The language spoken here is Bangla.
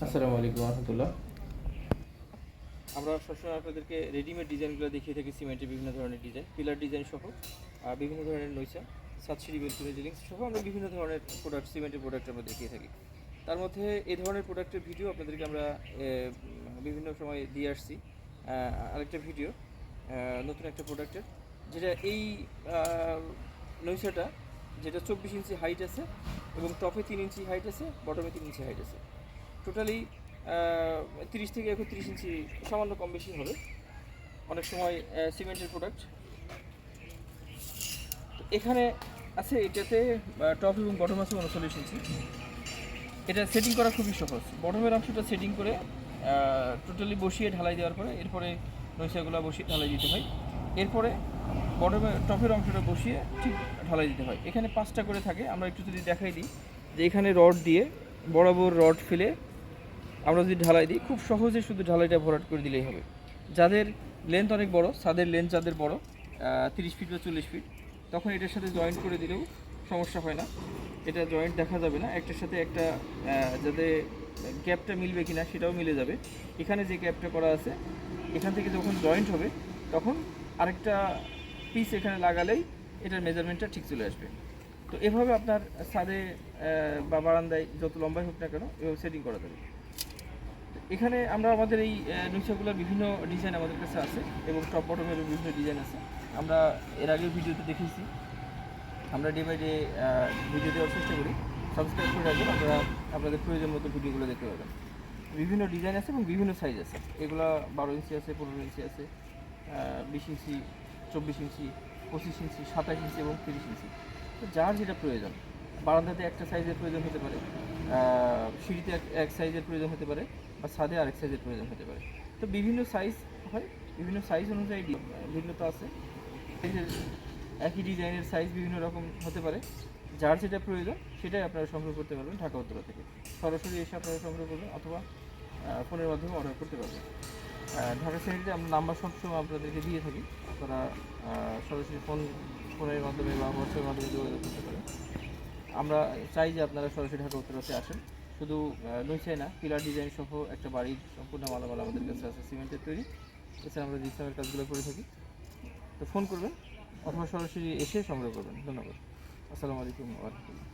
আসসালামু আলাইকুম রহমতুল্লাহ। আমরা সবসময় আপনাদেরকে রেডিমেড ডিজাইনগুলো দেখিয়ে থাকি, সিমেন্টের বিভিন্ন ধরনের ডিজাইন, পিলার ডিজাইন সহ বিভিন্ন ধরনের নইসা, সাতসিঁড়ি বেলকুনি জিলিংস সহ আমরা বিভিন্ন ধরনের প্রোডাক্ট, সিমেন্টের প্রোডাক্ট আমরা দেখিয়ে থাকি। তার মধ্যে এই ধরনের প্রোডাক্টের ভিডিও আপনাদেরকে আমরা বিভিন্ন সময় দিয়ে আসছি। আরেকটা ভিডিও নতুন একটা প্রোডাক্টের, যেটা এই নইসাটা, যেটা 24 ইঞ্চি হাইট আছে এবং টপে 3 ইঞ্চি হাইট আছে, বটমে 3 ইঞ্চি হাইট আছে। টোটালি 30 থেকে 31 ইঞ্চি, সামান্য কম বেশি হবে অনেক সময় সিমেন্টের প্রোডাক্ট। তো এখানে আছে, এটাতে টপ এবং বটম আছে 39 ইঞ্চি। এটা সেটিং করা খুবই সহজ। বটমের অংশটা সেটিং করে টোটালি বসিয়ে ঢালাই দেওয়ার পরে এরপরে নইসাগুলো বসিয়ে ঢালাই দিতে হয়। এরপরে টপের অংশটা বসিয়ে ঠিক ঢালাই দিতে হয়। এখানে 5টা করে থাকে। আমরা একটু যদি দেখাই দিই যে এখানে রড দিয়ে বরাবর রড ফেলে আমরা যদি ঢালাই দিই, খুব সহজে শুধু ঢালাইটা ভরাট করে দিলেই হবে। যাদের লেন্থ অনেক বড়, ছাদের লেন্থ যাদের বড় 30 ফিট বা 40 ফিট, তখন এটার সাথে জয়েন্ট করে দিলেও সমস্যা হয় না। এটা জয়েন্ট দেখা যাবে না, একটার সাথে একটা যাতে গ্যাপটা মিলবে কিনা সেটাও মিলে যাবে। এখানে যে গ্যাপটা করা আছে, এখান থেকে যখন জয়েন্ট হবে তখন আরেকটা পিস এখানে লাগালেই এটার মেজারমেন্টটা ঠিক চলে আসবে। তো এভাবে আপনার ছাদে বা বারান্দায় যত লম্বাই হোক না কেন এভাবে সেটিং করা যাবে। এখানে আমরা আমাদের এই নকশাগুলোর বিভিন্ন ডিজাইন আমাদের কাছে আছে এবং টপ বটমের বিভিন্ন ডিজাইন আছে। আমরা এর আগের ভিডিওতে দেখেছি, আমরা ডে বাই ডে ভিডিও দেওয়ার চেষ্টা করি। সাবস্ক্রাইব করে রাখবেন, আপনারা আপনাদের প্রয়োজন মতো ভিডিওগুলো দেখতে পাবেন। বিভিন্ন ডিজাইন আছে এবং বিভিন্ন সাইজ আছে। এগুলো 12 ইঞ্চি আছে, 15 ইঞ্চি আছে, 20 ইঞ্চি, 24 ইঞ্চি, 25 ইঞ্চি, 27 ইঞ্চি এবং 30 ইঞ্চি। তো যার যেটা প্রয়োজন, বারান্দাতে একটা সাইজের প্রয়োজন হতে পারে, সিঁড়িতে এক সাইজের প্রয়োজন হতে পারে, বা ছাদে আরেক সাইজের প্রয়োজন হতে পারে। তো বিভিন্ন সাইজ হয়, বিভিন্ন সাইজ অনুযায়ী ভিন্নতা আছে। একই ডিজাইনের সাইজ বিভিন্ন রকম হতে পারে। যার যেটা প্রয়োজন সেটাই আপনারা সংগ্রহ করতে পারবেন ঢাকা উত্তরা থেকে। সরাসরি এসে আপনারা সংগ্রহ করবেন অথবা ফোনের মাধ্যমে অর্ডার করতে পারবেন। ঢাকা সিটিতে আমরা নাম্বার সবসময় আপনাদেরকে দিয়ে থাকি, আপনারা সরাসরি ফোনের মাধ্যমে বা হোয়াটসঅ্যাপের মাধ্যমে যোগাযোগ করতে পারেন। আমরা চাই যে আপনারা সরাসরি ঢাকা উত্তরাতে আসেন। শুধু নইসাই না, পিলার ডিজাইন সহ একটা বাড়ির সম্পূর্ণ মালামাল আমাদের কাছে আছে সিমেন্টের তৈরি। এছাড়া আমরা জিপসামের কাজগুলো করে থাকি। তো ফোন করবেন অথবা সরাসরি এসে সংগ্রহ করবেন। ধন্যবাদ। আসসালামু আলাইকুম ওয়া রাহমাতুল্লাহ।